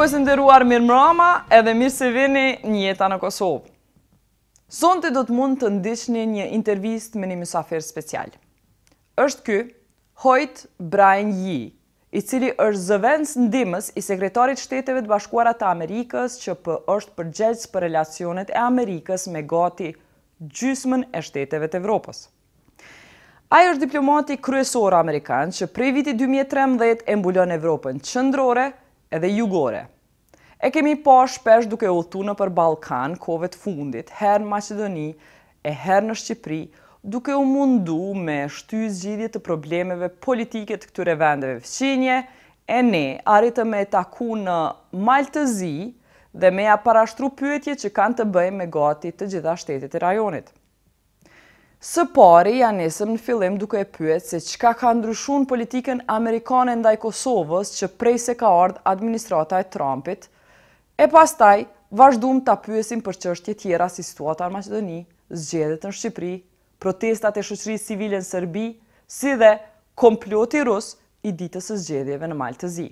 Shikues nderuar, mirëmbrëma edhe mirë se vini në Jeta në Kosovë. Sonte do të mund të ndiqni një intervistë me një mysafir special. Është ky Hoyt Brain Yee, i cili është zëvendës ndihmës i sekretarit Shteteve të Bashkuara të Amerikës, që është përgjegjës për relacionet e Amerikës me gati gjysmën e shteteve të Evropës. Ai është diplomati kryesor amerikan që prej vitit 2013 e mbulon Evropën qendrore edhe jugore. E kemi pa shpesh duke udhëtuar nëpër Ballkan kohëve të fundit, herë në Maqedoni e herë në Shqipëri, duke u mundu me shty zgjidhje të problemeve politike të këtyre vendeve fëqinje, e ne arritëm me taku në Maltëzi dhe me ja parashtru pyetje që kanë të bëjnë me gati të gjitha shtetet e rajonit. Së pari, ja nisëm në fillim duke e pyet se çka ka ndryshuar në politikën amerikane ndaj Kosovës që prej se ka ardhur administrata e Trumpit, e pastaj vazhduam ta pyesim për çështje tjera si situata në Maqedoni, zgjedhjet në Shqipëri, protestat e shoqërisë civile në Serbi, si dhe komploti rus i ditës së zgjedhjeve në Maltëzi.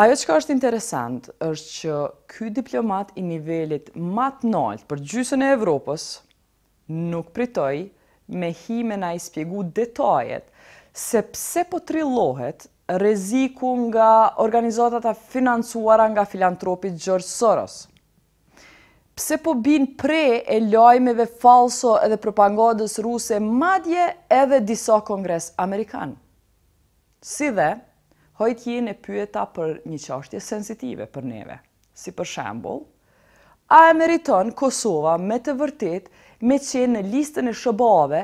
Ajo që është interesant është që ky diplomat i nivelit më të lartë për gjysmën e Evropës nuk pritoj me hime na i spjegu detajet se pse po trillohet rreziku nga organizata financuara nga filantropi George Soros. Pse po bin pre e lajmeve falso edhe propagandës ruse, madje edhe disa kongres amerikan. Si dhe, Hoyt Yee e pyeta për një çështje sensitive për neve, si për shembull, a e meriton Kosova me të vërtet me qenë në listën e SHBA-ve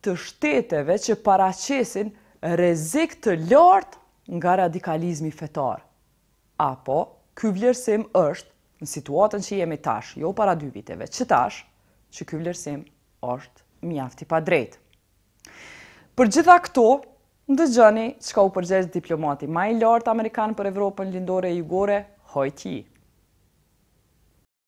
të shteteve që paraqesin rrezik të lartë nga radikalizmi fetar? Apo ky vlerësim është në situatën që jemi tash, jo para 2 viteve, që tash që ky vlerësim është mjaft i padrejtë. Për gjitha këto, ndëgjoni çka u përgjigj diplomati më i lartë amerikan për Evropën lindore e jugore, Hoyt Yee.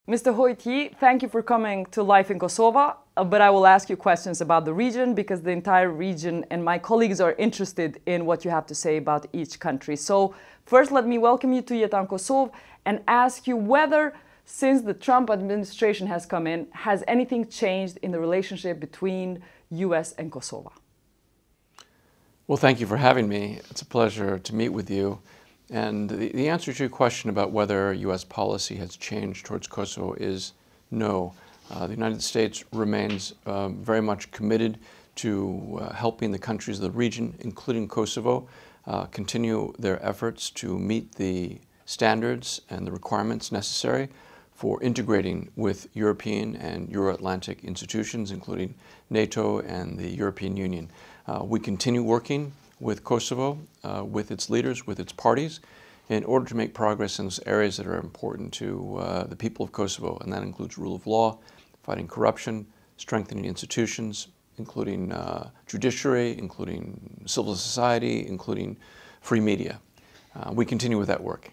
Mr. Hoyt Yee, thank you for coming to Life in Kosovo, but I will ask you questions about the region because the entire region and my colleagues are interested in what you have to say about each country. So first, let me welcome you to Jeta në Kosovë and ask you whether, since the Trump administration has come in, has anything changed in the relationship between US and Kosovo? Well, thank you for having me. It's a pleasure to meet with you. And the answer to your question about whether U.S. policy has changed towards Kosovo is no. The United States remains very much committed to helping the countries of the region, including Kosovo, continue their efforts to meet the standards and the requirements necessary for integrating with European and Euro-Atlantic institutions, including NATO and the European Union. We continue working with Kosovo, with its leaders, with its parties, in order to make progress in those areas that are important to the people of Kosovo, and that includes rule of law, fighting corruption, strengthening institutions, including judiciary, including civil society, including free media. We continue with that work.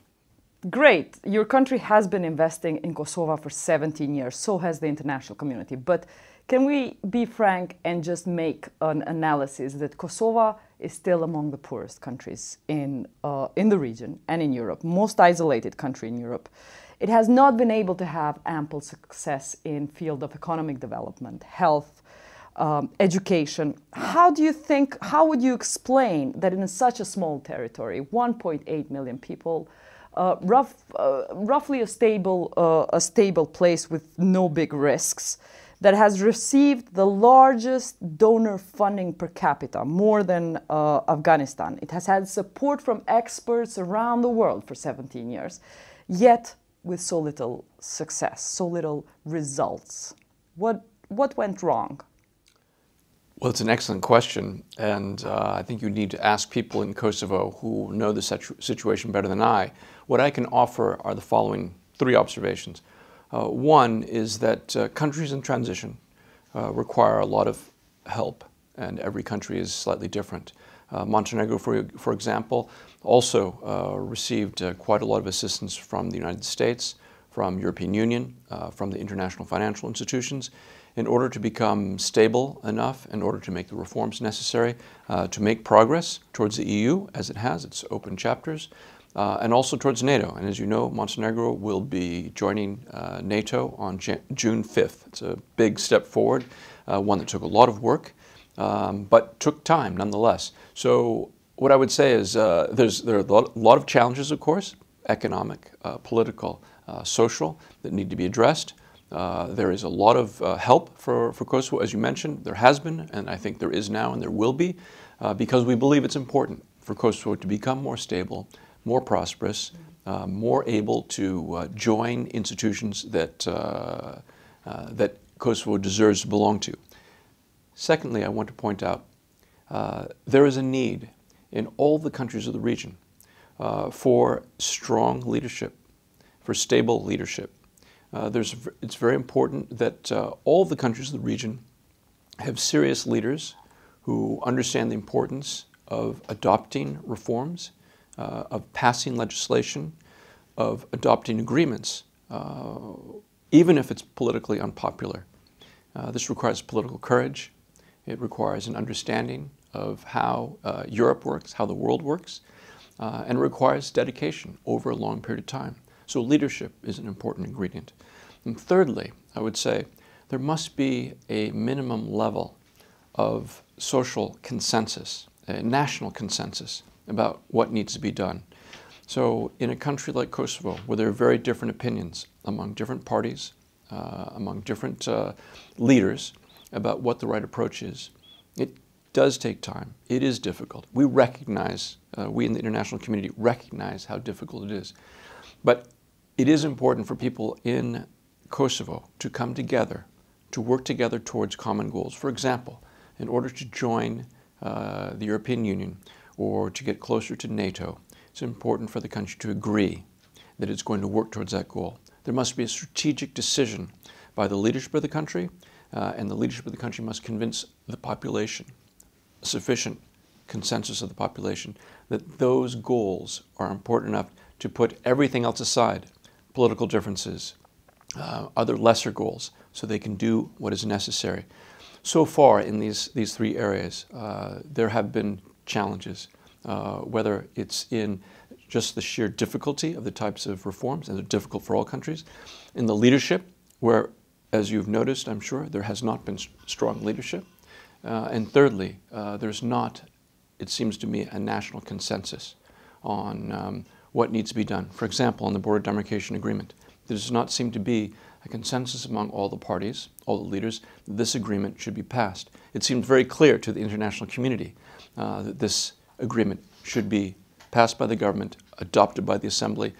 Great. Your country has been investing in Kosovo for 17 years, so has the international community. But can we be frank and just make an analysis that Kosovo is still among the poorest countries in the region and in Europe, most isolated country in Europe. It has not been able to have ample success in field of economic development, health, education. How would you explain that in such a small territory, 1.8 million people, roughly a stable place with no big risks, that has received the largest donor funding per capita, more than Afghanistan. It has had support from experts around the world for 17 years, yet with so little success, so little results. What went wrong? Well, it's an excellent question, and I think you need to ask people in Kosovo who know the situation better than I. What I can offer are the following 3 observations. One is that countries in transition require a lot of help, and every country is slightly different. Montenegro, for example, also received quite a lot of assistance from the United States, from European Union, from the international financial institutions, in order to become stable enough, in order to make the reforms necessary to make progress towards the EU, as it has its open chapters, and also towards NATO. And as you know, Montenegro will be joining NATO on June 5th. It's a big step forward, one that took a lot of work, but took time nonetheless. So what I would say is there are a lot of challenges, of course, economic, political, social, that need to be addressed. There is a lot of help for Kosovo, as you mentioned. There has been, and I think there is now, and there will be, because we believe it's important for Kosovo to become more stable, more prosperous, more able to join institutions that, that Kosovo deserves to belong to. Secondly, I want to point out there is a need in all the countries of the region for strong leadership, for stable leadership. It's very important that all the countries of the region have serious leaders who understand the importance of adopting reforms, of passing legislation, of adopting agreements, even if it's politically unpopular. This requires political courage. It requires an understanding of how Europe works, how the world works, and it requires dedication over a long period of time. So leadership is an important ingredient. And thirdly, I would say there must be a minimum level of social consensus, a national consensus about what needs to be done. So in a country like Kosovo, where there are very different opinions among different parties, among different leaders about what the right approach is, it does take time. It is difficult. We recognize, we in the international community recognize how difficult it is. But it is important for people in Kosovo to come together, to work together towards common goals. For example, in order to join the European Union or to get closer to NATO, it's important for the country to agree that it's going to work towards that goal. There must be a strategic decision by the leadership of the country, and the leadership of the country must convince the population, a sufficient consensus of the population, that those goals are important enough to put everything else aside, political differences, other lesser goals, so they can do what is necessary. So far in these three areas, there have been challenges, whether it's in just the sheer difficulty of the types of reforms, and they're difficult for all countries, in the leadership, where, as you've noticed, I'm sure, there has not been strong leadership, and thirdly, there's not, it seems to me, a national consensus on what needs to be done. For example, on the border demarcation agreement, there does not seem to be a consensus among all the parties, all the leaders, that this agreement should be passed. It seemed very clear to the international community that this agreement should be passed by the government, adopted by the Assembly,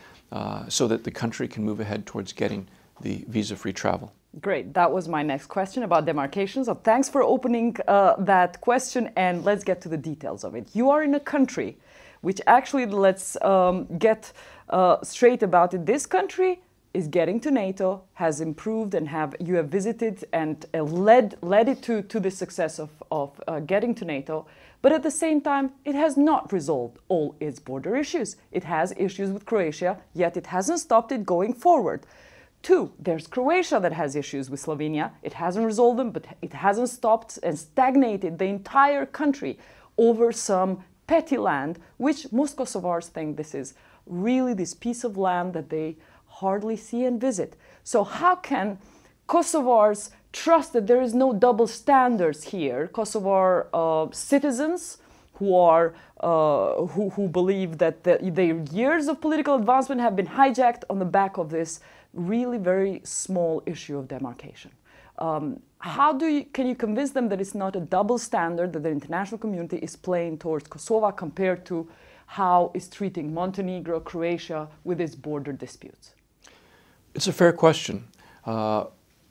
so that the country can move ahead towards getting the visa-free travel. Great. That was my next question about demarcation. So thanks for opening that question, and let's get to the details of it. You are in a country which actually, let's get straight about it. This country is getting to NATO, has improved, and you have visited and led it to the success of getting to NATO. But at the same time, it has not resolved all its border issues. It has issues with Croatia, yet it hasn't stopped it going forward. Two, there's Croatia that has issues with Slovenia. It hasn't resolved them, but it hasn't stopped and stagnated the entire country over some petty land, which most Kosovars think this is really this piece of land that they hardly see and visit. So how can Kosovars trust that there is no double standards here? Kosovar citizens who are who believe that their years of political advancement have been hijacked on the back of this really very small issue of demarcation. How can you convince them that it's not a double standard that the international community is playing towards Kosovo compared to how it's treating Montenegro, Croatia with its border disputes? It's a fair question.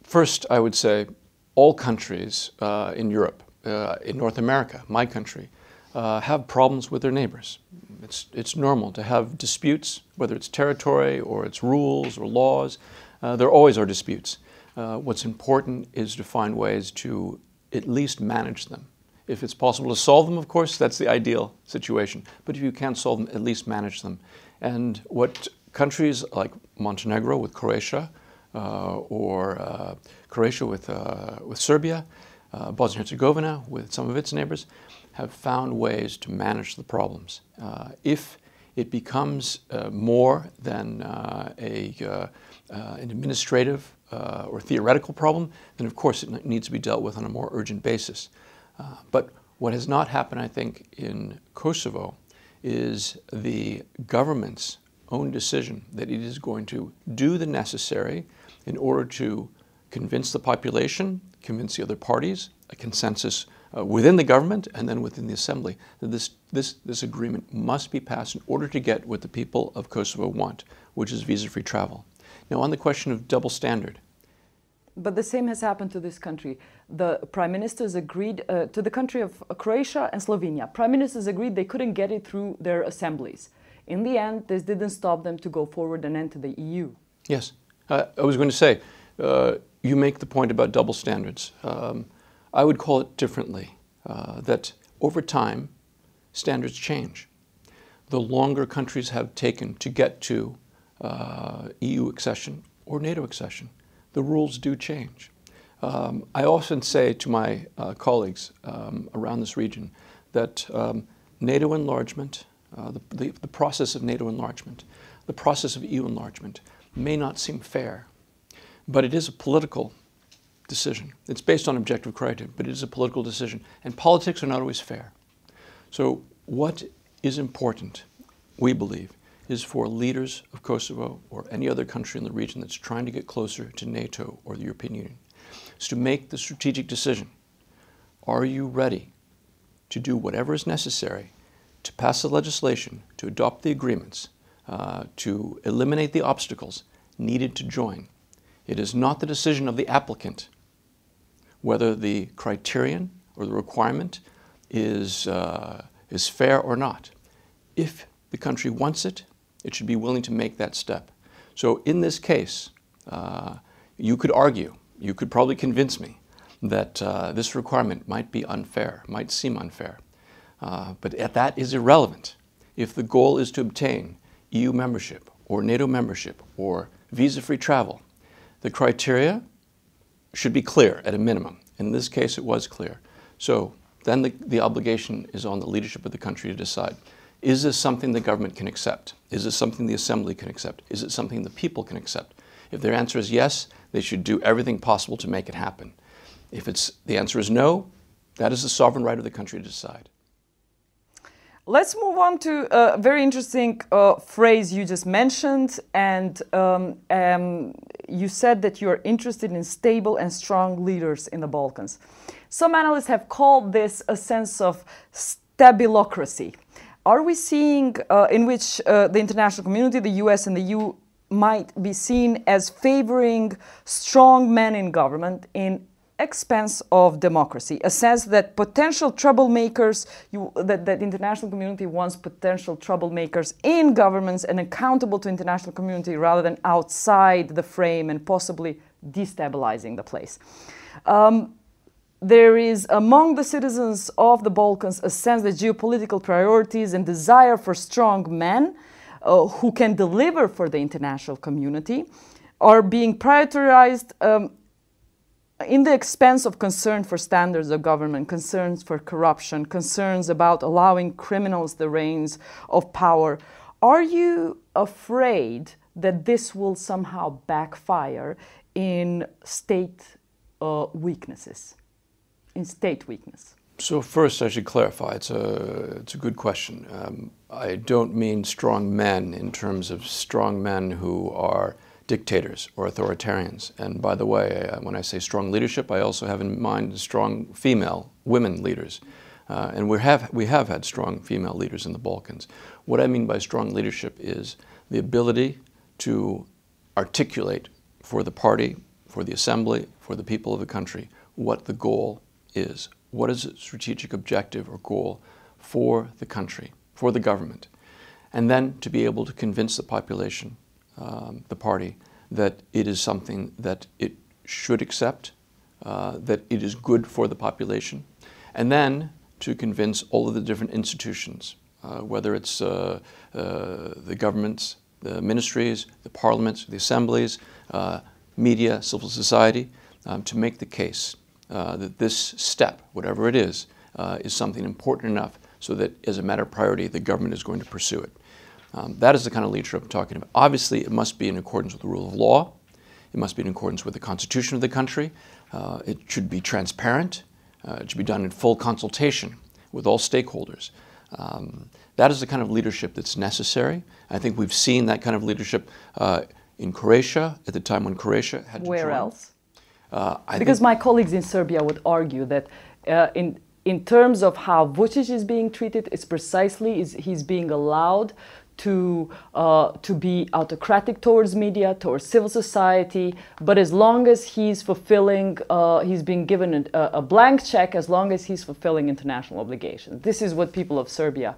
First, I would say all countries in Europe, in North America, my country, have problems with their neighbors. It's normal to have disputes, whether it's territory or it's rules or laws. There always are disputes. What's important is to find ways to at least manage them. If it's possible to solve them, of course, that's the ideal situation. But if you can't solve them, at least manage them. And what countries like Montenegro with Croatia, or Croatia with Serbia, Bosnia-Herzegovina with some of its neighbors, have found ways to manage the problems. If it becomes more than an administrative or theoretical problem, then of course it needs to be dealt with on a more urgent basis. But what has not happened, I think, in Kosovo is the government's own decision that it is going to do the necessary in order to convince the population, convince the other parties, a consensus within the government and then within the assembly, that this agreement must be passed in order to get what the people of Kosovo want, which is visa-free travel. Now, on the question of double standard. But the same has happened to this country. The prime ministers agreed to the country of Croatia and Slovenia. Prime ministers agreed they couldn't get it through their assemblies. In the end, this didn't stop them to go forward and enter the EU. Yes. I was going to say, you make the point about double standards. I would call it differently, that over time, standards change. The longer countries have taken to get to EU accession or NATO accession, the rules do change. I often say to my colleagues around this region that NATO enlargement, the process of NATO enlargement, the process of EU enlargement may not seem fair, but it is a political decision. It's based on objective criteria, but it is a political decision, and politics are not always fair. So what is important, we believe, is for leaders of Kosovo or any other country in the region that's trying to get closer to NATO or the European Union, is to make the strategic decision. Are you ready to do whatever is necessary to pass the legislation, to adopt the agreements, to eliminate the obstacles needed to join? It is not the decision of the applicant whether the criterion or the requirement is fair or not. If the country wants it, it should be willing to make that step. So in this case, you could argue, you could probably convince me that this requirement might be unfair, might seem unfair. But that is irrelevant. If the goal is to obtain EU membership or NATO membership or visa-free travel, the criteria should be clear at a minimum. In this case, it was clear. So then the obligation is on the leadership of the country to decide, is this something the government can accept? Is this something the assembly can accept? Is it something the people can accept? If their answer is yes, they should do everything possible to make it happen. If the answer is no, that is the sovereign right of the country to decide. Let's move on to a very interesting phrase you just mentioned, and you said that you're interested in stable and strong leaders in the Balkans. Some analysts have called this a sense of stabilocracy. Are we seeing in which the international community, the US and the EU, might be seen as favoring strong men in government in expense of democracy, a sense that potential troublemakers, that international community wants potential troublemakers in governments and accountable to international community rather than outside the frame and possibly destabilizing the place. There is among the citizens of the Balkans a sense that geopolitical priorities and desire for strong men who can deliver for the international community are being prioritized in the expense of concern for standards of government, concerns for corruption, concerns about allowing criminals the reins of power. Are you afraid that this will somehow backfire in state weaknesses, in state weakness? So first, I should clarify, it's a good question. I don't mean strong men in terms of strong men who are dictators or authoritarians. And by the way, when I say strong leadership, I also have in mind strong women leaders. And we have had strong female leaders in the Balkans. What I mean by strong leadership is the ability to articulate for the party, for the assembly, for the people of the country, what the goal is. What is the strategic objective or goal for the country, for the government? And then to be able to convince the population, the party, that it is something that it should accept, that it is good for the population, and then to convince all of the different institutions, whether it's the governments, the ministries, the parliaments, the assemblies, media, civil society, to make the case that this step, whatever it is something important enough so that as a matter of priority, the government is going to pursue it. That is the kind of leadership I'm talking about. Obviously, it must be in accordance with the rule of law. It must be in accordance with the constitution of the country. It should be transparent. It should be done in full consultation with all stakeholders. That is the kind of leadership that's necessary. I think we've seen that kind of leadership in Croatia at the time when Croatia had to join. Where else? Because my colleagues in Serbia would argue that in terms of how Vučić is being treated, it's precisely he's being allowed to be autocratic towards media, towards civil society, but as long as he's fulfilling, he's being given a blank check as long as he's fulfilling international obligations. This is what people of Serbia,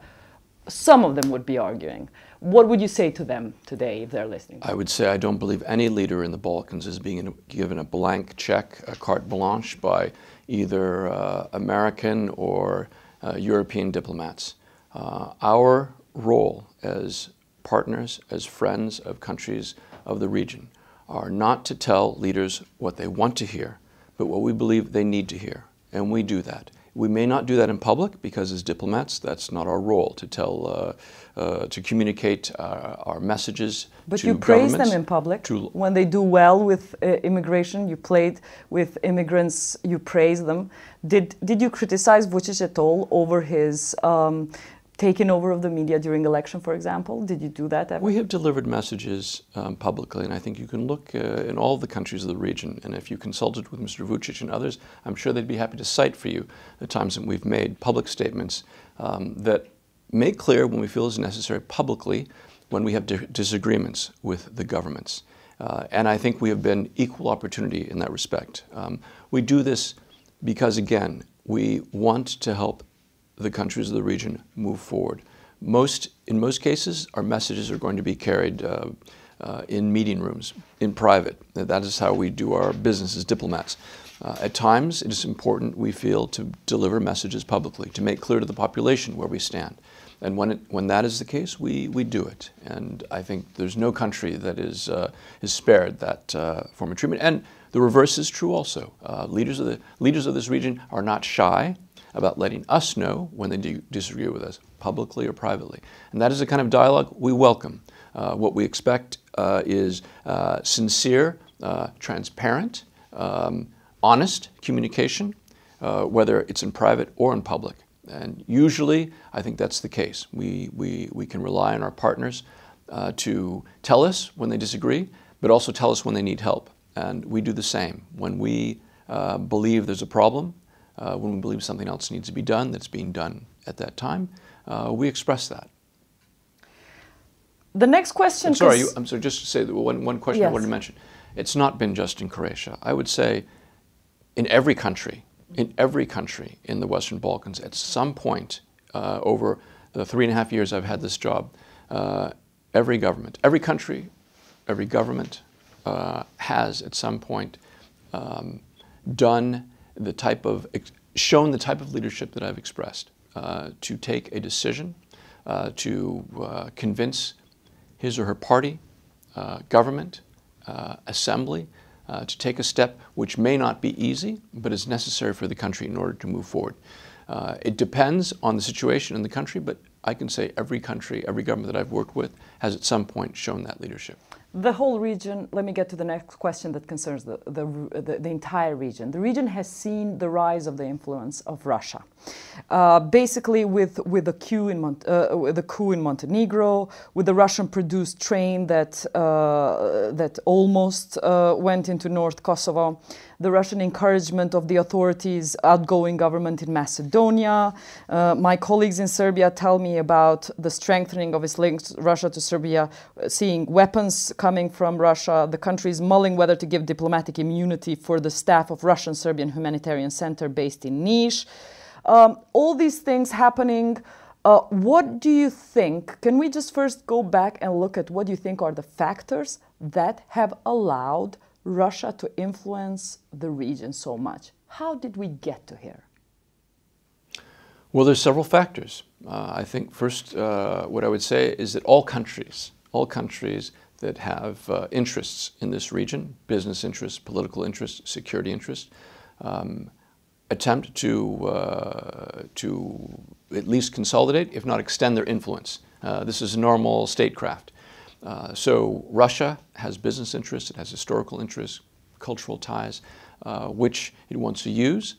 some of them would be arguing. What would you say to them today if they're listening? I would say I don't believe any leader in the Balkans is being given a blank check, a carte blanche by either American or European diplomats. Our role as partners, as friends of countries of the region, are not to tell leaders what they want to hear, but what we believe they need to hear, and we do that. We may not do that in public because as diplomats, that's not our role to tell, to communicate our messages but to you praise governments. them in public. When they do well with immigration, you played with immigrants, you praise them. Did you criticize Vučić at all over his taking over of the media during election, for example? Did you do that ever? We have delivered messages publicly, and I think you can look in all the countries of the region, and if you consulted with Mr. Vučić and others, I'm sure they'd be happy to cite for you the times that we've made public statements that make clear when we feel is necessary publicly when we have disagreements with the governments. And I think we have been equal opportunity in that respect. We do this because, again, we want to help the countries of the region move forward. In most cases, our messages are going to be carried in meeting rooms, in private. That is how we do our business as diplomats. At times, it is important, we feel, to deliver messages publicly, to make clear to the population where we stand. And when that is the case, we do it. And I think there's no country that is spared that form of treatment. And the reverse is true also. Leaders of this region are not shy about letting us know when they disagree with us, publicly or privately. And that is the kind of dialogue we welcome. What we expect is sincere, transparent, honest communication, whether it's in private or in public. And usually, I think that's the case. We can rely on our partners to tell us when they disagree, but also tell us when they need help. And we do the same. When we believe there's a problem, when we believe something else needs to be done that's being done at that time, we express that. The next question... I'm sorry, just to say that one question yes. I wanted to mention. It's not been just in Croatia. I would say in every country in the Western Balkans, at some point over the 3.5 years I've had this job, every government, every country, every government has at some point shown the type of leadership that I've expressed, to take a decision, to convince his or her party, government, assembly, to take a step which may not be easy, but is necessary for the country in order to move forward. It depends on the situation in the country, but I can say every country, every government that I've worked with has at some point shown that leadership. The whole region, let me get to the next question that concerns the entire region. The region has seen the rise of the influence of Russia. Basically with the coup in Montenegro, with the Russian-produced train that almost went into North Kosovo, the Russian encouragement of the authorities, outgoing government in Macedonia. My colleagues in Serbia tell me about the strengthening of its links Russia to Serbia, seeing weapons coming from Russia. The country is mulling whether to give diplomatic immunity for the staff of Russian-Serbian Humanitarian Center based in Niš. All these things happening, what do you think? Can we just first go back and look at what you think are the factors that have allowed Russia to influence the region so much? How did we get to here? Well, there's several factors. I think first, what I would say is that all countries that have interests in this region, business interests, political interests, security interests, attempt to at least consolidate, if not extend their influence This is normal statecraft. So Russia has business interests, it has historical interests, cultural ties, which it wants to use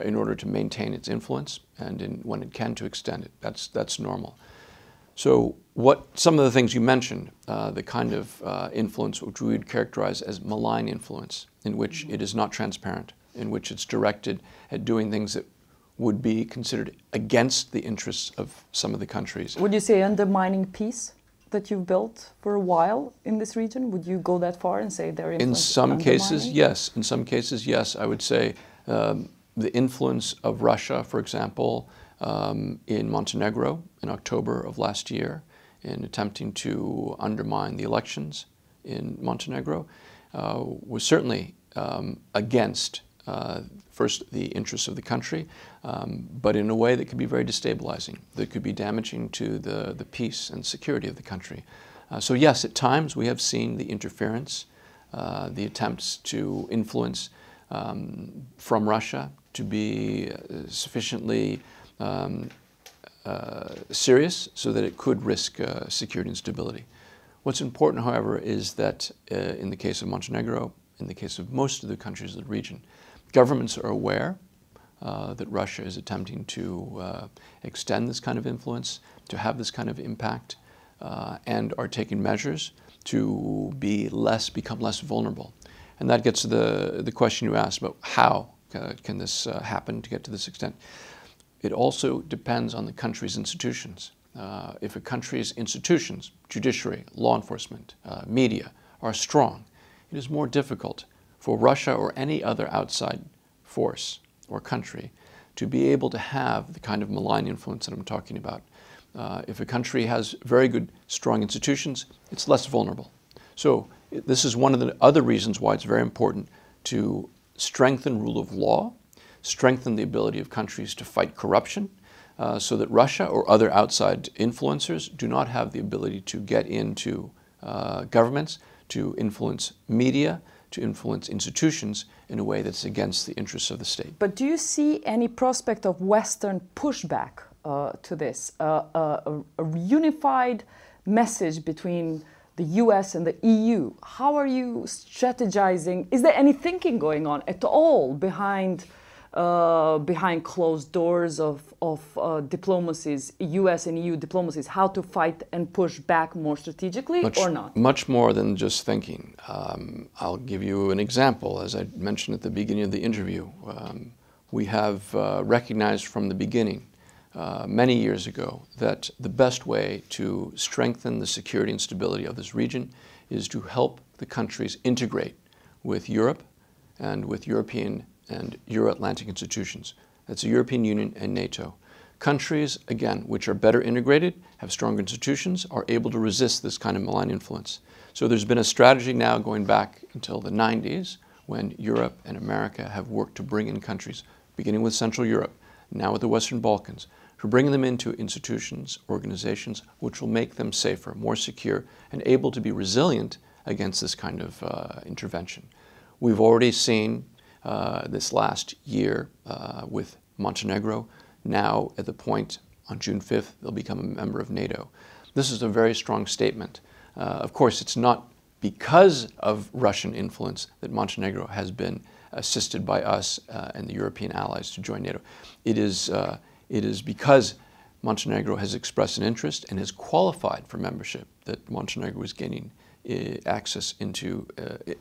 in order to maintain its influence and when it can to extend it. That's normal. So some of the things you mentioned, the kind of influence which we would characterize as malign influence, in which it is not transparent, in which it's directed at doing things that would be considered against the interests of some of the countries. Would you say undermining peace that you've built for a while in this region? Would you go that far and say they're in some cases, yes. In some cases, yes. I would say the influence of Russia, for example, in Montenegro in October of last year, in attempting to undermine the elections in Montenegro, was certainly against first the interests of the country, but in a way that could be very destabilizing, that could be damaging to the peace and security of the country. So yes, at times we have seen the interference, the attempts to influence from Russia to be sufficiently serious so that it could risk security and stability. What's important, however, is that in the case of Montenegro, in the case of most of the countries of the region, governments are aware that Russia is attempting to extend this kind of influence, to have this kind of impact, and are taking measures to become less vulnerable. And that gets to the question you asked about how can this happen to get to this extent. It also depends on the country's institutions. If a country's institutions, judiciary, law enforcement, media, are strong, it is more difficult for Russia or any other outside force or country to be able to have the kind of malign influence that I'm talking about. If a country has very good, strong institutions, it's less vulnerable. So this is one of the other reasons why it's very important to strengthen rule of law, strengthen the ability of countries to fight corruption, so that Russia or other outside influencers do not have the ability to get into governments, to influence media, to influence institutions in a way that's against the interests of the state. But do you see any prospect of Western pushback to this? A unified message between the US and the EU? How are you strategizing? Is there any thinking going on at all behind closed doors of diplomacies, US and EU diplomacies, how to fight and push back more strategically or not? Much more than just thinking. I'll give you an example. As I mentioned at the beginning of the interview, we have recognized from the beginning, many years ago, that the best way to strengthen the security and stability of this region is to help the countries integrate with Europe and with European and Euro-Atlantic institutions. That's the European Union and NATO. Countries, again, which are better integrated, have stronger institutions, are able to resist this kind of malign influence. So there's been a strategy now going back until the 90s when Europe and America have worked to bring in countries, beginning with Central Europe, now with the Western Balkans, to bring them into institutions, organizations, which will make them safer, more secure, and able to be resilient against this kind of intervention. We've already seen this last year with Montenegro, now at the point on June 5th, they'll become a member of NATO. This is a very strong statement. Of course, it's not because of Russian influence that Montenegro has been assisted by us and the European allies to join NATO. It is because Montenegro has expressed an interest and has qualified for membership that Montenegro is gaining access into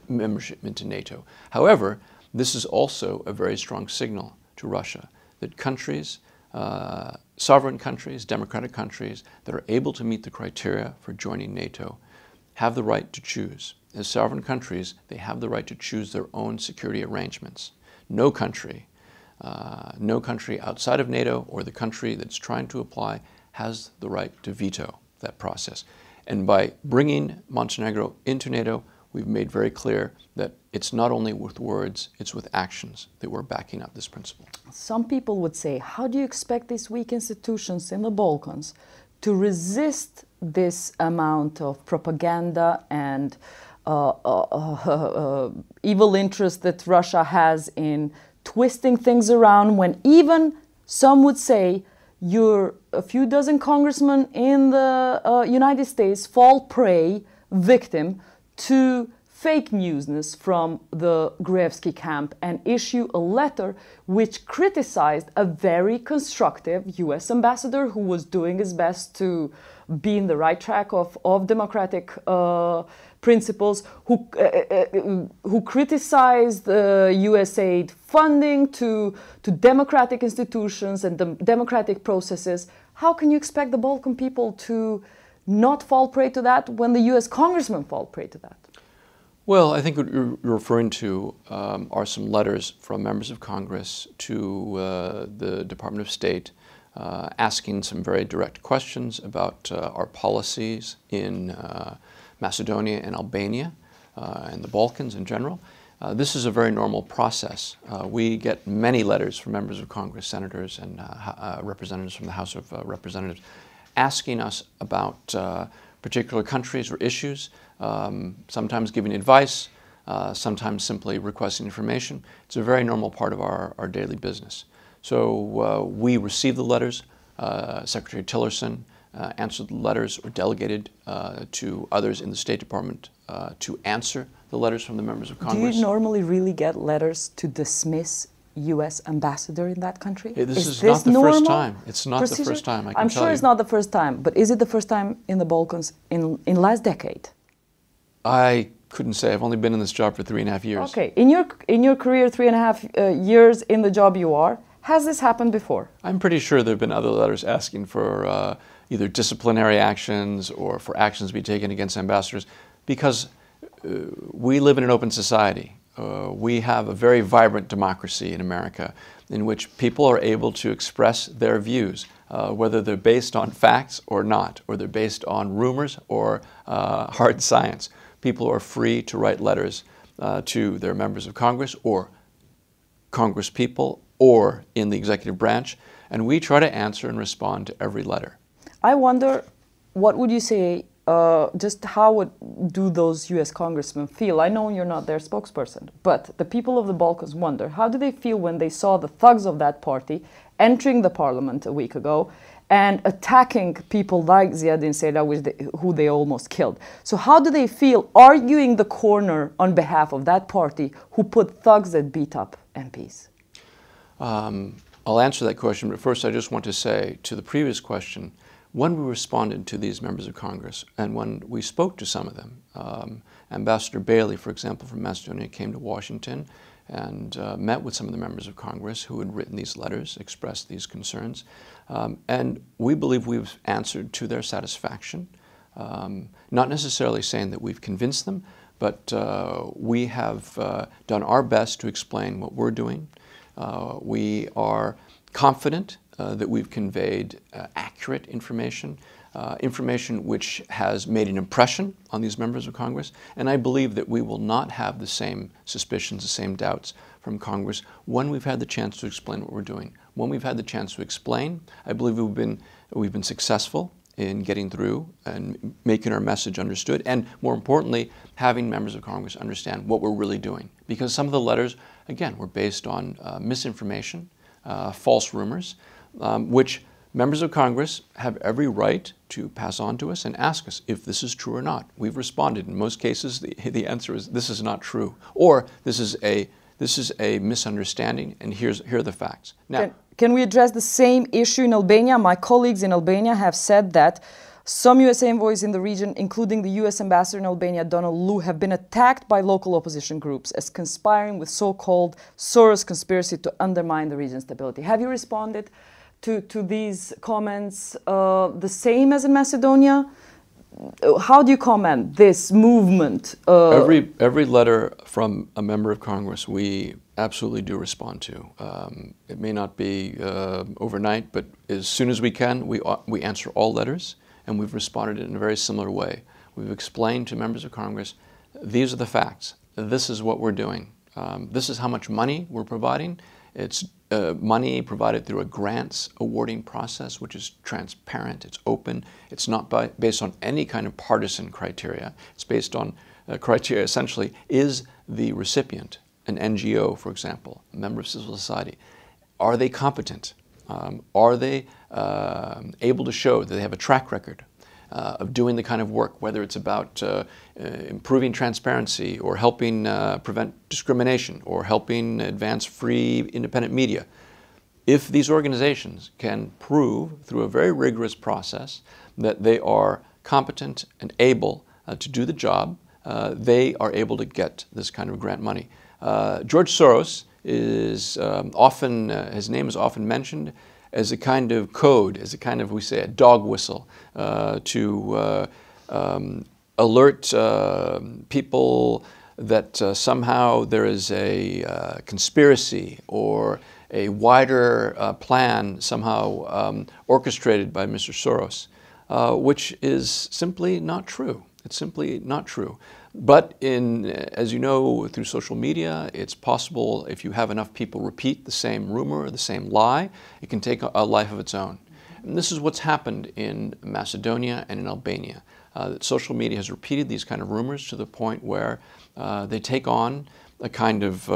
membership into NATO. However, this is also a very strong signal to Russia that countries, sovereign countries, democratic countries that are able to meet the criteria for joining NATO have the right to choose. As sovereign countries, they have the right to choose their own security arrangements. No country outside of NATO or the country that's trying to apply has the right to veto that process. And by bringing Montenegro into NATO, we've made very clear that it's not only with words, it's with actions that we're backing up this principle. Some people would say, how do you expect these weak institutions in the Balkans to resist this amount of propaganda and evil interest that Russia has in twisting things around when even some would say a few dozen congressmen in the United States fall prey, victim to fake newsness from the Gruevski camp and issue a letter which criticized a very constructive US ambassador who was doing his best to be in the right track of democratic principles, who criticized US aid funding to democratic institutions and democratic processes. How can you expect the Balkan people to not fall prey to that when the US congressmen fall prey to that? Well, I think what you're referring to are some letters from members of Congress to the Department of State asking some very direct questions about our policies in Macedonia and Albania and the Balkans in general. This is a very normal process. We get many letters from members of Congress, senators, and representatives from the House of Representatives asking us about particular countries or issues, sometimes giving advice, sometimes simply requesting information. It's a very normal part of our daily business. So we receive the letters. Secretary Tillerson answered the letters or delegated to others in the State Department to answer the letters from the members of Congress. Do you normally really get letters to dismiss U.S. ambassador in that country? This is not the first time. It's not the first time, I can tell you. I'm sure it's not the first time, but is it the first time in the Balkans in last decade? I couldn't say. I've only been in this job for 3.5 years. Okay. In your career, 3.5 years in the job you are, has this happened before? I'm pretty sure there have been other letters asking for either disciplinary actions or for actions to be taken against ambassadors, because we live in an open society. We have a very vibrant democracy in America in which people are able to express their views, whether they're based on facts or not, or they're based on rumors or hard science. People are free to write letters to their members of Congress or Congress people or in the executive branch, and we try to answer and respond to every letter. I wonder, what would you say, just how do those U.S. congressmen feel? I know you're not their spokesperson, but the people of the Balkans wonder, how do they feel when they saw the thugs of that party entering the parliament a week ago and attacking people like Ziadin Sela, who they almost killed? So how do they feel arguing the corner on behalf of that party who put thugs that beat up MPs? I'll answer that question, but first I just want to say to the previous question, when we responded to these members of Congress and when we spoke to some of them, Ambassador Bailey, for example, from Macedonia, came to Washington and met with some of the members of Congress who had written these letters, expressed these concerns, and we believe we've answered to their satisfaction, not necessarily saying that we've convinced them, but we have done our best to explain what we're doing. We are confident that we've conveyed accurate information, information which has made an impression on these members of Congress, and I believe that we will not have the same suspicions, the same doubts from Congress when we've had the chance to explain what we're doing. When we've had the chance to explain, I believe we've been successful in getting through and making our message understood, and more importantly, having members of Congress understand what we're really doing. Because some of the letters, again, were based on misinformation, false rumors, which members of Congress have every right to pass on to us and ask us if this is true or not. We've responded. In most cases, the answer is this is not true, or this is a misunderstanding, and here are the facts. Now, can we address the same issue in Albania? My colleagues in Albania have said that some U.S. envoys in the region, including the U.S. ambassador in Albania, Donald Lu, have been attacked by local opposition groups as conspiring with so-called Soros conspiracy to undermine the region's stability. Have you responded to these comments the same as in Macedonia? How do you comment this movement? Every letter from a member of Congress we absolutely do respond to. It may not be overnight, but as soon as we can, we answer all letters, and we've responded in a very similar way. We've explained to members of Congress, these are the facts. This is what we're doing. This is how much money we're providing. It's money provided through a grants awarding process, which is transparent, it's open, it's not based on any kind of partisan criteria. It's based on criteria, essentially, is the recipient, an NGO, for example, a member of civil society, are they competent? Are they able to show that they have a track record of doing the kind of work, whether it's about improving transparency or helping prevent discrimination or helping advance free independent media? If these organizations can prove through a very rigorous process that they are competent and able to do the job, they are able to get this kind of grant money. George Soros is often, his name is often mentioned as a kind of code, as a kind of, we say, a dog whistle to alert people that somehow there is a conspiracy or a wider plan somehow orchestrated by Mr. Soros, which is simply not true. It's simply not true. But as you know, through social media, it's possible if you have enough people repeat the same rumor or the same lie, it can take a life of its own. And this is what's happened in Macedonia and in Albania. Social media has repeated these kind of rumors to the point where they take on a kind of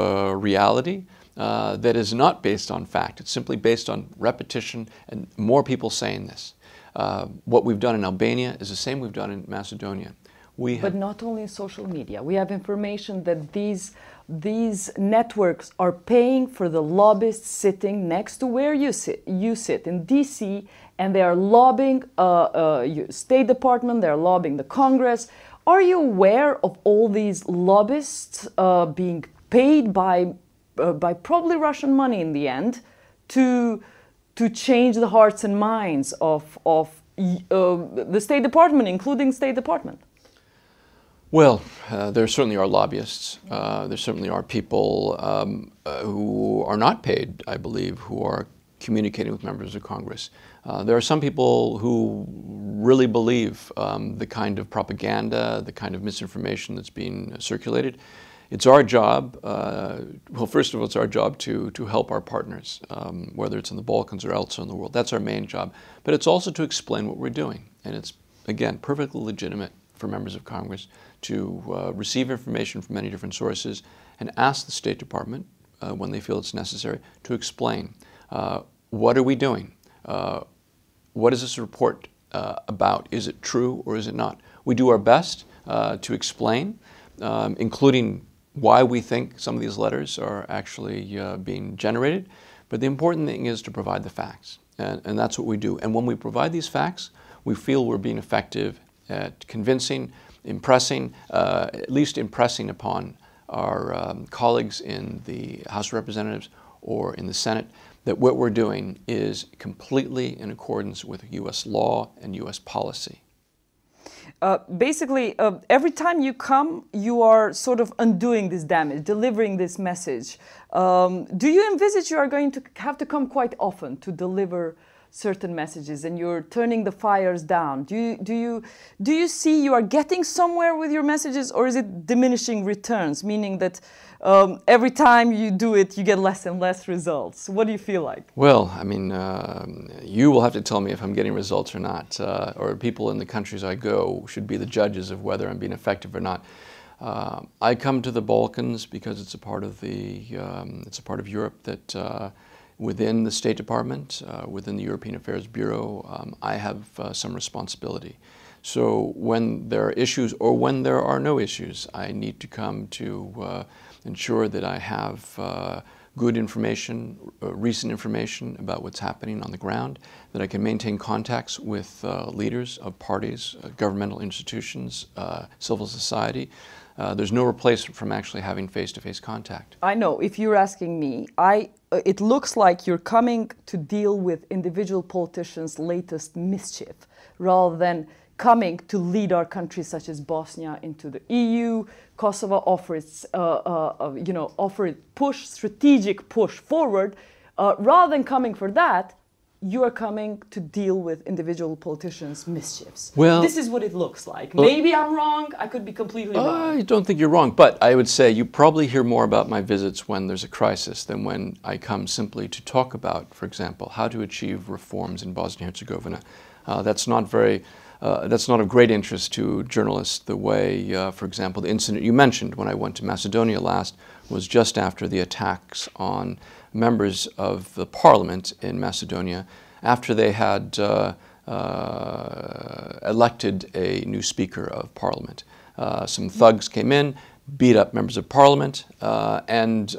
reality that is not based on fact. It's simply based on repetition and more people saying this. What we've done in Albania is the same we've done in Macedonia. But not only in social media. We have information that these networks are paying for the lobbyists sitting next to where you sit in DC, and they are lobbying State Department, they're lobbying the Congress. Are you aware of all these lobbyists being paid by probably Russian money in the end to change the hearts and minds of the State Department, including State Department? Well, there certainly are lobbyists. There certainly are people who are not paid, I believe, who are communicating with members of Congress. There are some people who really believe the kind of propaganda, the kind of misinformation that's being circulated. It's our job, well, first of all, it's our job to help our partners, whether it's in the Balkans or elsewhere in the world. That's our main job. But it's also to explain what we're doing. And it's, again, perfectly legitimate for members of Congress to receive information from many different sources and ask the State Department, when they feel it's necessary, to explain what are we doing? What is this report about? Is it true or is it not? We do our best to explain, including why we think some of these letters are actually being generated. But the important thing is to provide the facts, and that's what we do. And when we provide these facts, we feel we're being effective at convincing, impressing, at least impressing upon our colleagues in the House of Representatives or in the Senate that what we're doing is completely in accordance with U.S. law and U.S. policy. Basically, every time you come, you are sort of undoing this damage, delivering this message. Do you envisage you are going to have to come quite often to deliver certain messages, and you're turning the fires down? Do you see you are getting somewhere with your messages, or is it diminishing returns, meaning that every time you do it, you get less and less results? What do you feel like? Well, I mean, you will have to tell me if I'm getting results or not, or people in the countries I go should be the judges of whether I'm being effective or not. I come to the Balkans because it's a part of Europe that. Within the State Department, within the European Affairs Bureau, I have some responsibility. So when there are issues or when there are no issues, I need to come to ensure that I have good information, recent information about what's happening on the ground, that I can maintain contacts with leaders of parties, governmental institutions, civil society. There's no replacement from actually having face-to-face contact. I know, if you're asking me, it looks like you're coming to deal with individual politicians' latest mischief, rather than coming to lead our countries such as Bosnia into the EU. Kosovo offers, strategic push forward. Rather than coming for that, you are coming to deal with individual politicians' mischiefs. Well, this is what it looks like. Maybe I'm wrong. I could be completely wrong. I don't think you're wrong, but I would say you probably hear more about my visits when there's a crisis than when I come simply to talk about, for example, how to achieve reforms in Bosnia-Herzegovina. That's not very that's not of great interest to journalists the way, for example, the incident you mentioned when I went to Macedonia last was just after the attacks on members of the parliament in Macedonia after they had elected a new speaker of parliament. Some thugs came in, beat up members of parliament, and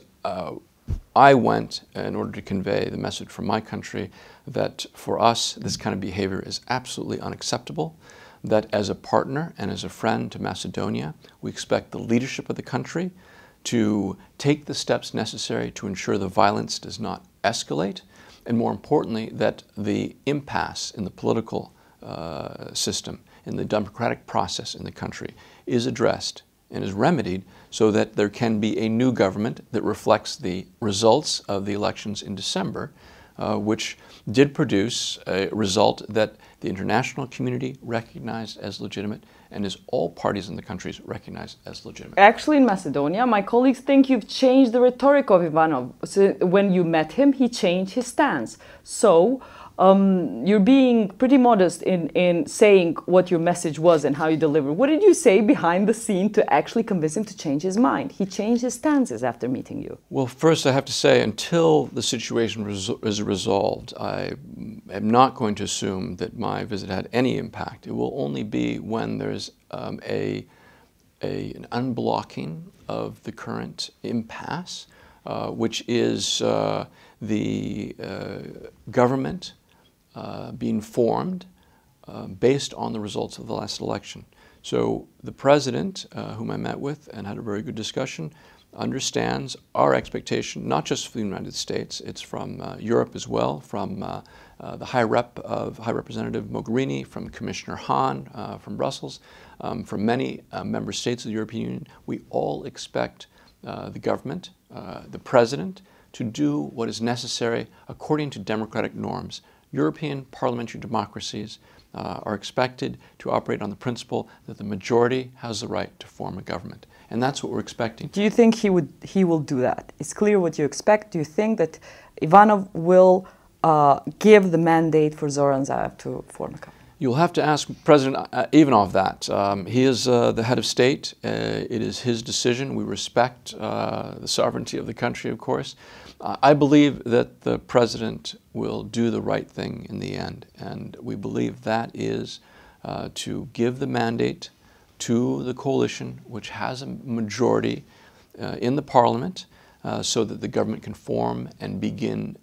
I went in order to convey the message from my country that for us this kind of behavior is absolutely unacceptable, that as a partner and as a friend to Macedonia, we expect the leadership of the country to take the steps necessary to ensure the violence does not escalate, and more importantly, that the impasse in the political system, in the democratic process in the country, is addressed and is remedied so that there can be a new government that reflects the results of the elections in December, which did produce a result that the international community recognized as legitimate and as all parties in the countries recognized as legitimate. Actually, in Macedonia, my colleagues think you've changed the rhetoric of Ivanov. So when you met him, he changed his stance. So you're being pretty modest in saying what your message was and how you delivered. What did you say behind the scene to actually convince him to change his mind? He changed his stances after meeting you. Well, first I have to say, until the situation is resolved, I am not going to assume that my visit had any impact. It will only be when there's an unblocking of the current impasse, which is the government being formed based on the results of the last election. So the president, whom I met with and had a very good discussion, understands our expectation, not just for the United States, it's from Europe as well, from the High Representative Mogherini, from Commissioner Hahn from Brussels, from many member states of the European Union. We all expect the government, the president, to do what is necessary according to democratic norms. European parliamentary democracies are expected to operate on the principle that the majority has the right to form a government. And that's what we're expecting. Do you think he will do that? It's clear what you expect. Do you think that Ivanov will give the mandate for Zoran Zaev to form a government? You'll have to ask President Ivanov that. He is the head of state. It is his decision. We respect the sovereignty of the country, of course. I believe that the president will do the right thing in the end, and we believe that is to give the mandate to the coalition, which has a majority in the parliament, so that the government can form and begin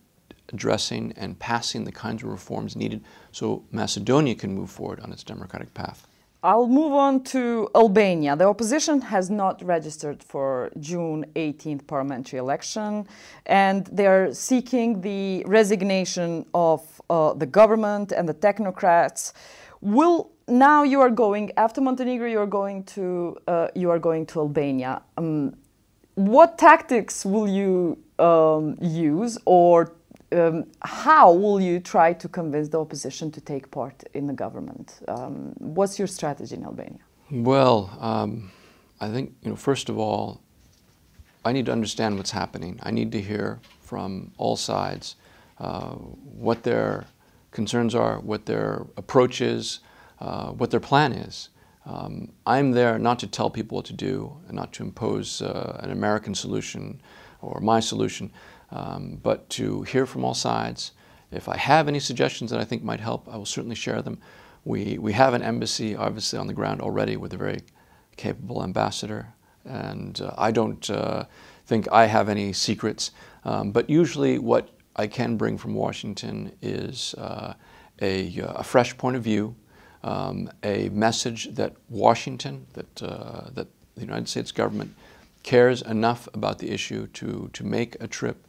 addressing and passing the kinds of reforms needed so Macedonia can move forward on its democratic path. I'll move on to Albania. The opposition has not registered for June 18th parliamentary election, and they're seeking the resignation of the government and the technocrats. Now you are going, after Montenegro, you are going to Albania. What tactics will you use, or how will you try to convince the opposition to take part in the government? What's your strategy in Albania? Well, I think, first of all, I need to understand what's happening. I need to hear from all sides what their concerns are, what their approach is, what their plan is. I'm there not to tell people what to do and not to impose an American solution or my solution, but to hear from all sides. If I have any suggestions that I think might help, I will certainly share them. We have an embassy, obviously, on the ground already with a very capable ambassador, and I don't think I have any secrets. But usually what I can bring from Washington is a fresh point of view, a message that Washington, that the United States government cares enough about the issue to make a trip,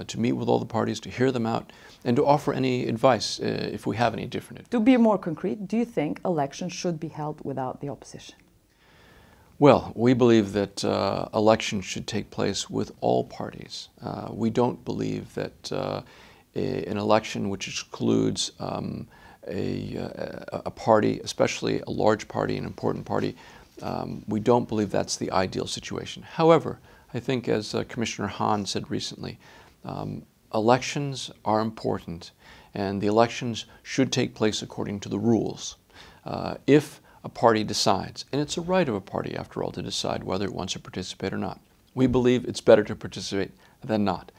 to meet with all the parties, to hear them out, and to offer any advice if we have any different. To be more concrete, do you think elections should be held without the opposition? Well, we believe that elections should take place with all parties. We don't believe that an election which excludes a party, especially a large party, an important party, we don't believe that's the ideal situation. However, I think, as Commissioner Hahn said recently, elections are important, and the elections should take place according to the rules. if a party decides, and it's a right of a party, after all, to decide whether it wants to participate or not. We believe it's better to participate than not.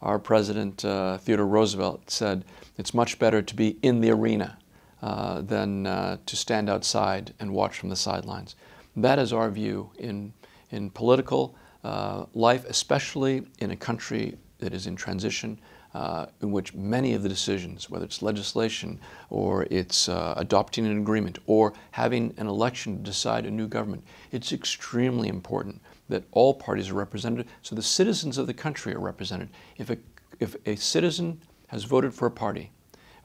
Our President, Theodore Roosevelt, said it's much better to be in the arena than to stand outside and watch from the sidelines. That is our view in political life, especially in a country that is in transition, in which many of the decisions, whether it's legislation or it's adopting an agreement or having an election to decide a new government, it's extremely important that all parties are represented, so the citizens of the country are represented. If a citizen has voted for a party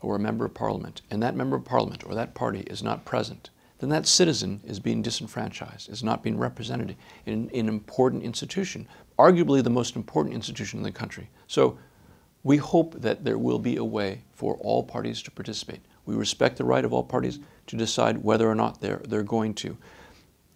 or a member of parliament, and that member of parliament or that party is not present, then that citizen is being disenfranchised, is not being represented in an important institution, arguably the most important institution in the country. So we hope that there will be a way for all parties to participate. We respect the right of all parties to decide whether or not they're going to.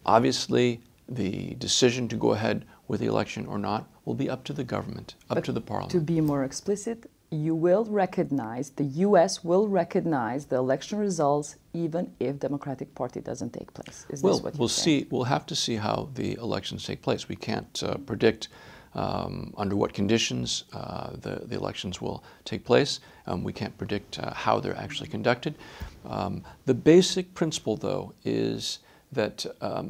Obviously, the decision to go ahead with the election or not will be up to the government, up to the parliament. To be more explicit, you will recognize, the U.S. will recognize the election results even if Democratic Party doesn't take place. Is this what you're saying? We'll have to see how the elections take place. We can't predict under what conditions the elections will take place. We can't predict how they're actually conducted. The basic principle, though, is that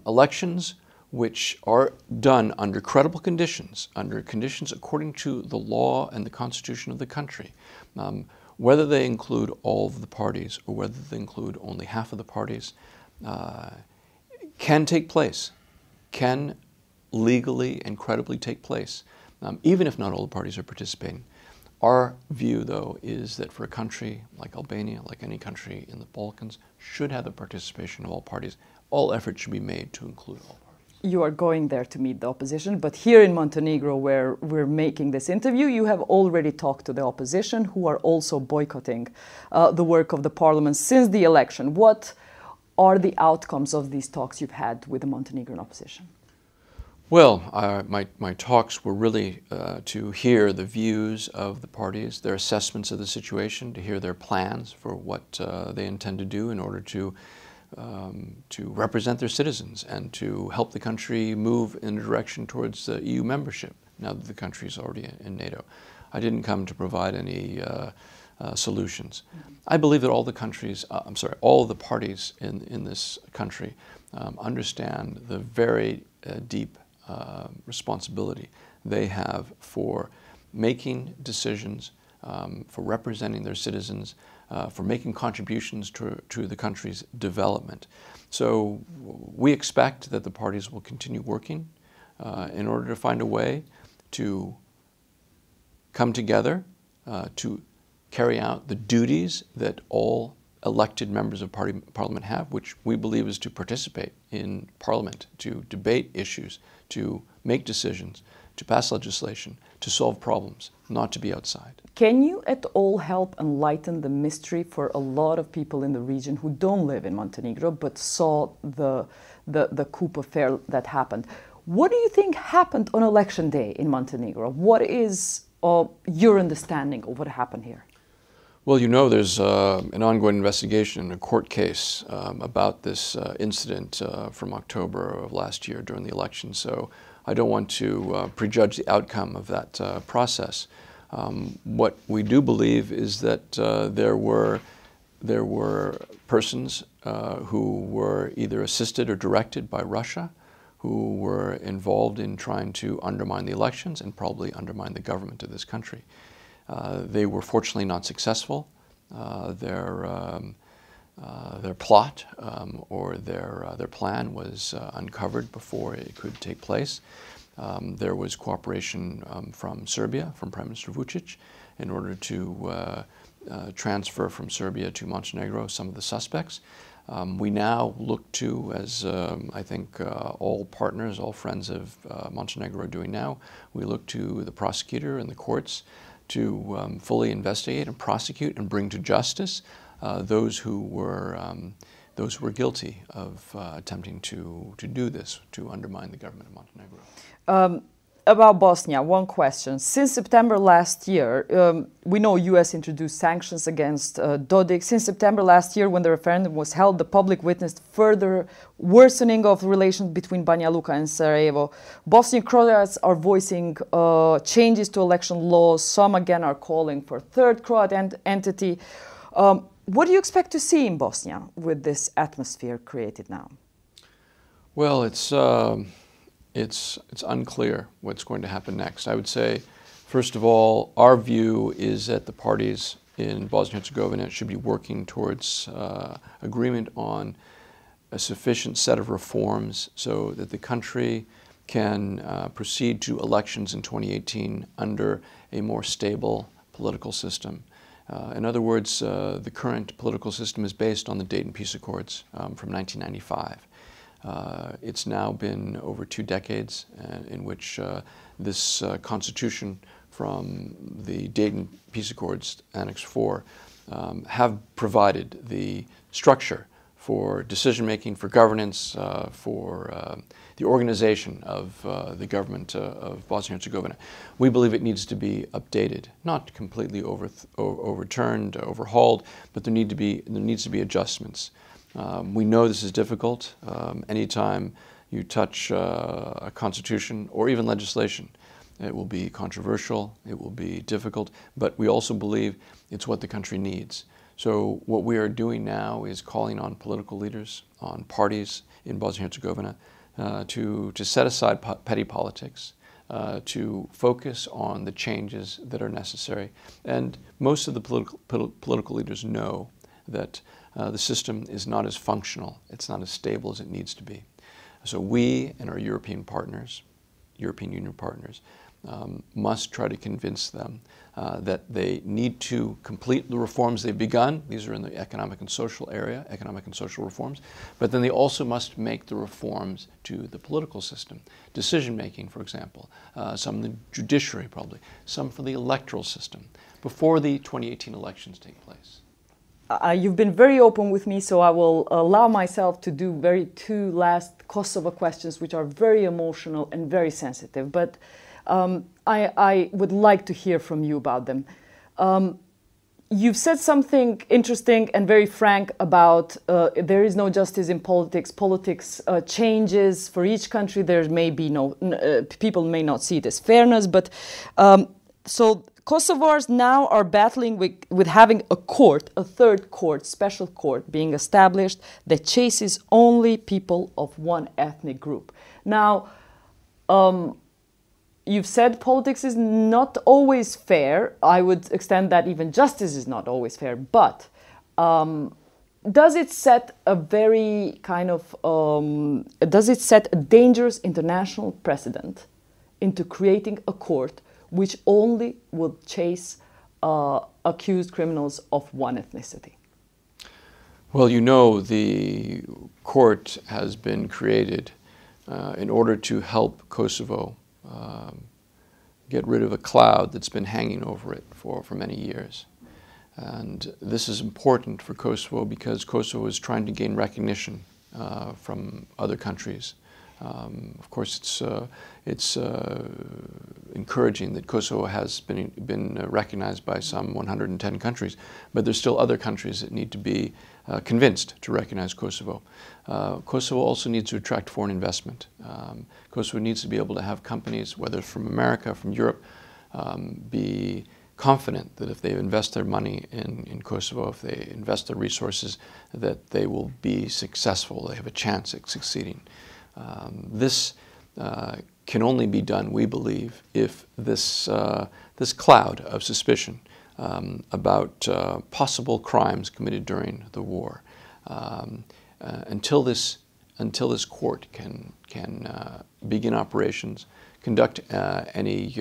elections which are done under credible conditions, under conditions according to the law and the constitution of the country, whether they include all of the parties or whether they include only half of the parties, can take place, can legally and credibly take place, even if not all the parties are participating. Our view, though, is that for a country like Albania, like any country in the Balkans, should have the participation of all parties. All efforts should be made to include all parties. You are going there to meet the opposition, but here in Montenegro, where we're making this interview, you have already talked to the opposition, who are also boycotting the work of the parliament since the election. What are the outcomes of these talks you've had with the Montenegrin opposition? Well, my talks were really to hear the views of the parties, their assessments of the situation, to hear their plans for what they intend to do in order to represent their citizens and to help the country move in a direction towards EU membership, now that the country is already in NATO. I didn't come to provide any solutions. I believe that all the countries, all of the parties in this country understand the very deep responsibility they have for making decisions, for representing their citizens, for making contributions to the country's development. So we expect that the parties will continue working in order to find a way to come together, to carry out the duties that all elected members of parliament have, which we believe is to participate in parliament, to debate issues, to make decisions, to pass legislation, to solve problems, not to be outside. Can you at all help enlighten the mystery for a lot of people in the region who don't live in Montenegro but saw the coup affair that happened? What do you think happened on election day in Montenegro? What is your understanding of what happened here? Well, you know, there's an ongoing investigation, a court case about this incident from October of last year during the election. So I don't want to prejudge the outcome of that process. What we do believe is that there were persons who were either assisted or directed by Russia, who were involved in trying to undermine the elections and probably undermine the government of this country. They were fortunately not successful. Their plot or their plan was uncovered before it could take place. There was cooperation from Serbia, from Prime Minister Vučić, in order to transfer from Serbia to Montenegro some of the suspects. We now look to, as I think all partners, all friends of Montenegro are doing now, we look to the prosecutor and the courts to fully investigate and prosecute and bring to justice those who were guilty of attempting to do this, to undermine the government of Montenegro. about Bosnia, one question. Since September last year, we know U.S. introduced sanctions against Dodik. Since September last year, when the referendum was held, the public witnessed further worsening of relations between Banja Luka and Sarajevo. Bosnian Croats are voicing changes to election laws. Some again are calling for a third Croat entity. What do you expect to see in Bosnia with this atmosphere created now? Well, it's unclear what's going to happen next. I would say, first of all, our view is that the parties in Bosnia-Herzegovina should be working towards agreement on a sufficient set of reforms so that the country can proceed to elections in 2018 under a more stable political system. In other words, the current political system is based on the Dayton Peace Accords from 1995. It's now been over 2 decades in which this constitution from the Dayton Peace Accords, Annex 4, have provided the structure for decision-making, for governance, for the organization of the government of Bosnia-Herzegovina. We believe it needs to be updated, not completely overturned, overhauled, but there needs to be adjustments. We know this is difficult. Anytime you touch a constitution or even legislation, it will be controversial, it will be difficult, but we also believe it's what the country needs. So what we are doing now is calling on political leaders, on parties in Bosnia-Herzegovina to set aside petty politics, to focus on the changes that are necessary. And most of the political leaders know that the system is not as functional, it's not as stable as it needs to be. So we and our European partners, European Union partners, must try to convince them that they need to complete the reforms they've begun. These are in the economic and social area, economic and social reforms. But then they also must make the reforms to the political system. Decision-making, for example, some in the judiciary probably, some for the electoral system, before the 2018 elections take place. You've been very open with me, so I will allow myself to do two last Kosovo questions, which are very emotional and very sensitive. But I would like to hear from you about them. You've said something interesting and very frank about there is no justice in politics. Politics changes for each country. There may be no, people may not see it as fairness, but so Kosovars now are battling with having a court, a third court, special court being established that chases only people of one ethnic group. Now, you've said politics is not always fair. I would extend that even justice is not always fair. But does it set a very kind of, does it set a dangerous international precedent into creating a court which only will chase accused criminals of one ethnicity? Well, you know, the court has been created in order to help Kosovo get rid of a cloud that's been hanging over it for many years. And this is important for Kosovo because Kosovo is trying to gain recognition from other countries. Of course, it's encouraging that Kosovo has been recognized by some 110 countries, but there's still other countries that need to be convinced to recognize Kosovo. Kosovo also needs to attract foreign investment. Kosovo needs to be able to have companies, whether from America, from Europe, be confident that if they invest their money in Kosovo, if they invest their resources, that they will be successful, they have a chance at succeeding. This can only be done, we believe, if this cloud of suspicion about possible crimes committed during the war, until this court can begin operations, conduct any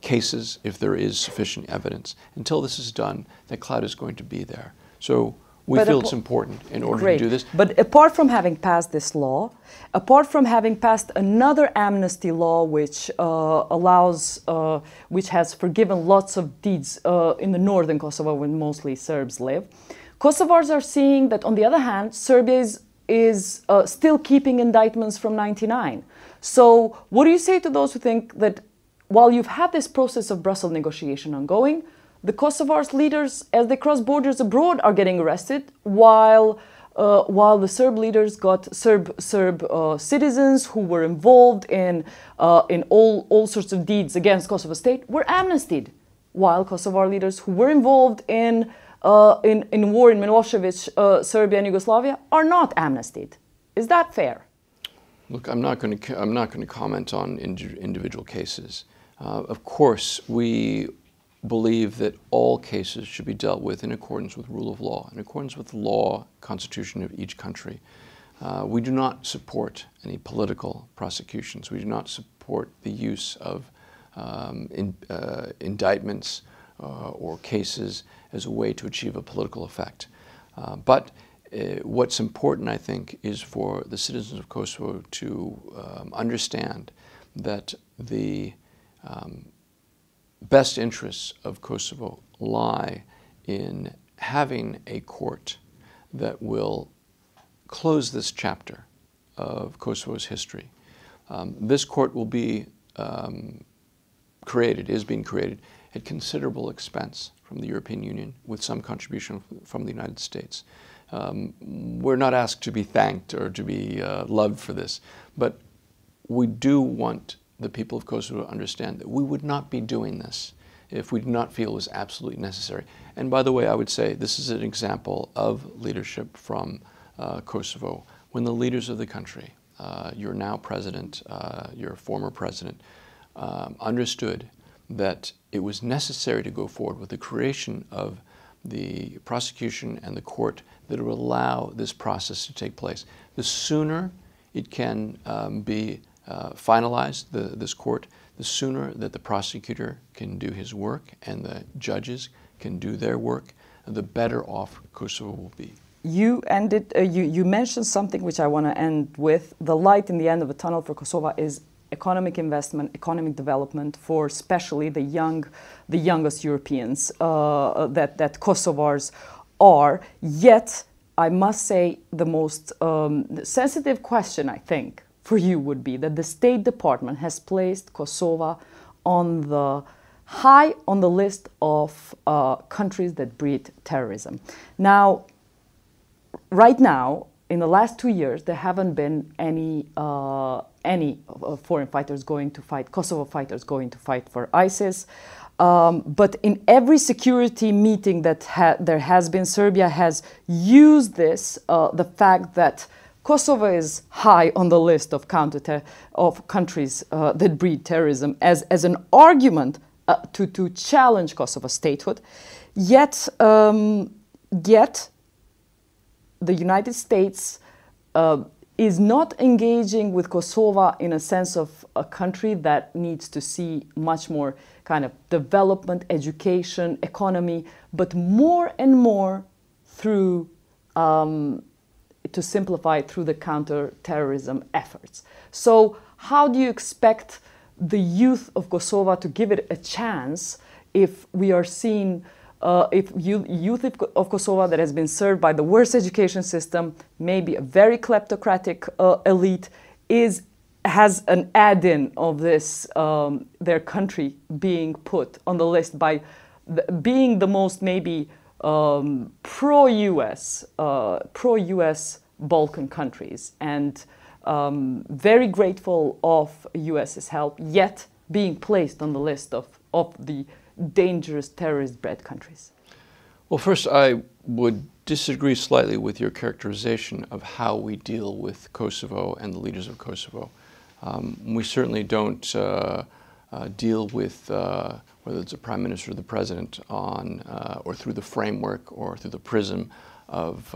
cases if there is sufficient evidence. Until this is done, that cloud is going to be there. So we feel it's important in order to do this. But apart from having passed this law, apart from having passed another amnesty law which which has forgiven lots of deeds in the northern Kosovo where mostly Serbs live, Kosovars are seeing that on the other hand, Serbia is still keeping indictments from '99. So what do you say to those who think that while you've had this process of Brussels negotiation ongoing, the Kosovar's leaders, as they cross borders abroad, are getting arrested, while the Serb leaders got Serb citizens who were involved in all sorts of deeds against Kosovo state were amnestied, while Kosovar leaders who were involved in war in Milosevic, Serbia and Yugoslavia are not amnestied. Is that fair? Look, I'm not going to comment on individual cases. Of course, we believe that all cases should be dealt with in accordance with rule of law, in accordance with the law, constitution of each country. We do not support any political prosecutions. We do not support the use of indictments or cases as a way to achieve a political effect. But what's important, I think, is for the citizens of Kosovo to understand that the best interests of Kosovo lie in having a court that will close this chapter of Kosovo's history. This court will be is being created at considerable expense from the European Union, with some contribution from the United States. We're not asked to be thanked or to be loved for this, but we do want the people of Kosovo to understand that we would not be doing this if we did not feel it was absolutely necessary. And by the way, I would say this is an example of leadership from Kosovo. When the leaders of the country, your now president, your former president, understood that it was necessary to go forward with the creation of the prosecution and the court that would allow this process to take place. The sooner it can be finalized, this court, the sooner that the prosecutor can do his work and the judges can do their work, the better off Kosovo will be. You mentioned something which I want to end with. The light in the end of the tunnel for Kosovo is economic investment, economic development for especially the youngest Europeans that Kosovars are. Yet, I must say, the most sensitive question, I think, for you would be that the State Department has placed Kosovo high on the list of countries that breed terrorism. Now, right now, in the last 2 years, there haven't been any foreign fighters going to fight, Kosovo fighters going to fight for ISIS. But in every security meeting that there has been, Serbia has used this, the fact that Kosovo is high on the list of countries that breed terrorism as an argument to challenge Kosovo's statehood. Yet the United States is not engaging with Kosovo in a sense of a country that needs to see much more kind of development, education, economy, but more and more through, to simplify, through the counter-terrorism efforts. So how do you expect the youth of Kosovo to give it a chance if we are seeing if youth of Kosovo that has been served by the worst education system, maybe a very kleptocratic elite, has an add-in of this, their country being put on the list by being the most maybe pro-US Balkan countries, and very grateful of US's help, yet being placed on the list of the dangerous terrorist-bred countries? Well, first, I would disagree slightly with your characterization of how we deal with Kosovo and the leaders of Kosovo. We certainly don't deal with whether it's the Prime Minister or the President on, or through the framework or through the prism of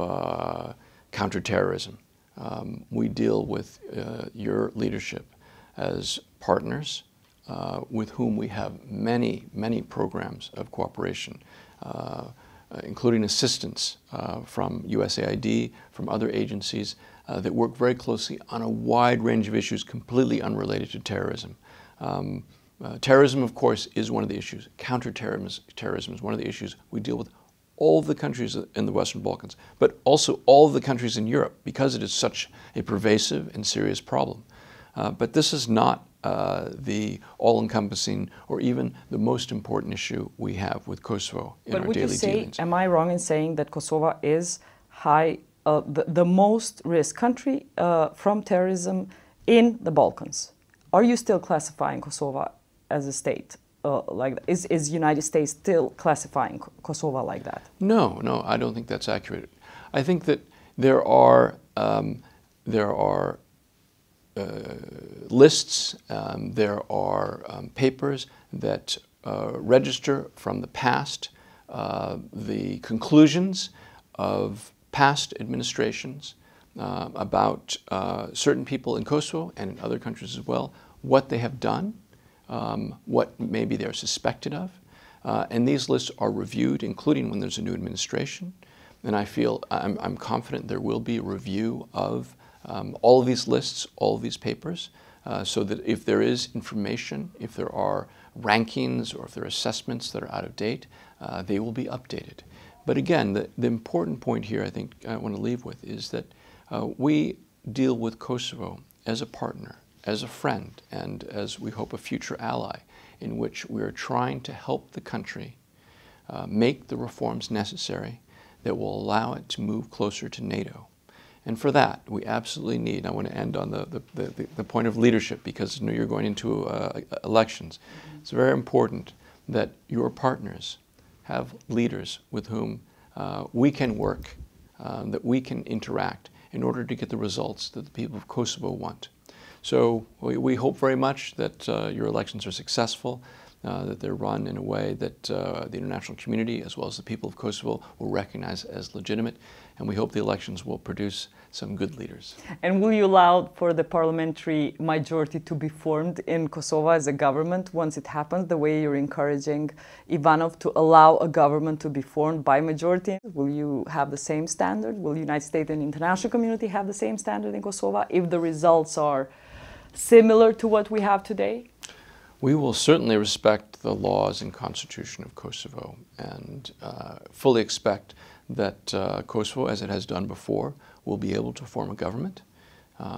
counterterrorism. We deal with your leadership as partners with whom we have many, many programs of cooperation, including assistance from USAID, from other agencies that work very closely on a wide range of issues completely unrelated to terrorism. Terrorism, of course, is one of the issues. Counterterrorism is one of the issues. We deal with all of the countries in the Western Balkans, but also all of the countries in Europe, because it is such a pervasive and serious problem. But this is not the all-encompassing or even the most important issue we have with Kosovo in our daily dealings. Am I wrong in saying that Kosovo is the most risk country from terrorism in the Balkans? Are you still classifying Kosovo as a state like that? Is United States still classifying Kosovo like that? No, I don't think that's accurate. I think that there are lists, there are papers that register from the past the conclusions of past administrations about certain people in Kosovo and in other countries as well, what they have done, what maybe they're suspected of. And these lists are reviewed, including when there's a new administration. And I feel I'm confident there will be a review of all of these lists, all of these papers, so that if there is information, if there are rankings or if there are assessments that are out of date, they will be updated. But again, the important point here I think I want to leave with is that we deal with Kosovo as a partner, as a friend, and as we hope a future ally, in which we are trying to help the country make the reforms necessary that will allow it to move closer to NATO. And for that, we absolutely need, I want to end on the point of leadership, because I know you're going into elections. It's very important that your partners have leaders with whom we can work, that we can interact in order to get the results that the people of Kosovo want. So we hope very much that your elections are successful, that they're run in a way that the international community as well as the people of Kosovo will recognize as legitimate, and we hope the elections will produce some good leaders. And will you allow for the parliamentary majority to be formed in Kosovo as a government once it happens, the way you're encouraging Ivanov to allow a government to be formed by majority? Will you have the same standard? Will the United States and the international community have the same standard in Kosovo if the results are similar to what we have today? We will certainly respect the laws and constitution of Kosovo and fully expect that Kosovo, as it has done before, will be able to form a government.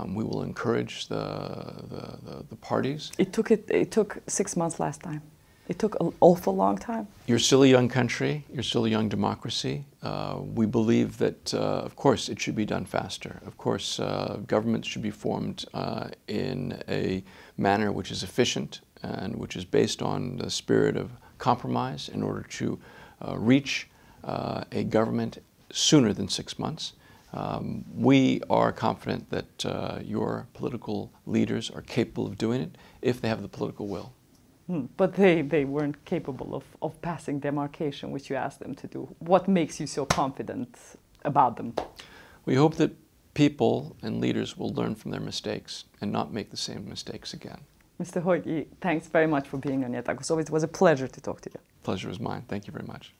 We will encourage the parties. It took 6 months last time. It took an awful long time. You're still a young country. You're still a young democracy. We believe that, of course, it should be done faster. Of course, governments should be formed in a manner which is efficient and which is based on the spirit of compromise in order to reach a government sooner than 6 months. We are confident that your political leaders are capable of doing it if they have the political will. But they weren't capable of passing demarcation, which you asked them to do. What makes you so confident about them? We hope that people and leaders will learn from their mistakes and not make the same mistakes again. Mr. Hoyt, thanks very much for being on Jeta Kosove. It was a pleasure to talk to you. Pleasure was mine. Thank you very much.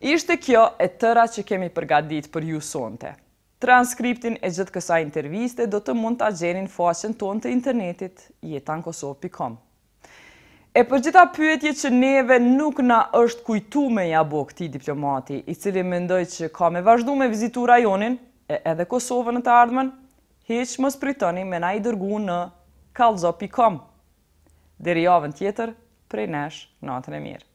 Ishte kjo e tëra që kemi përgatitur për ju sonte. Transkriptin e gjithë kësaj interviste do të mund ta gjeni në faqen tonë të internetit jetankosov.com. E për gjitha pyetje që neve nuk na është kujtu me ja bo këtij diplomati, i cili mendoj që ka me vazhdu me vizitu rajonin e edhe Kosovën në të ardhmen, hiç mos pritoni me na i dërgu në kallzo.com. Deri javën tjetër, prej nesh, natën e mirë.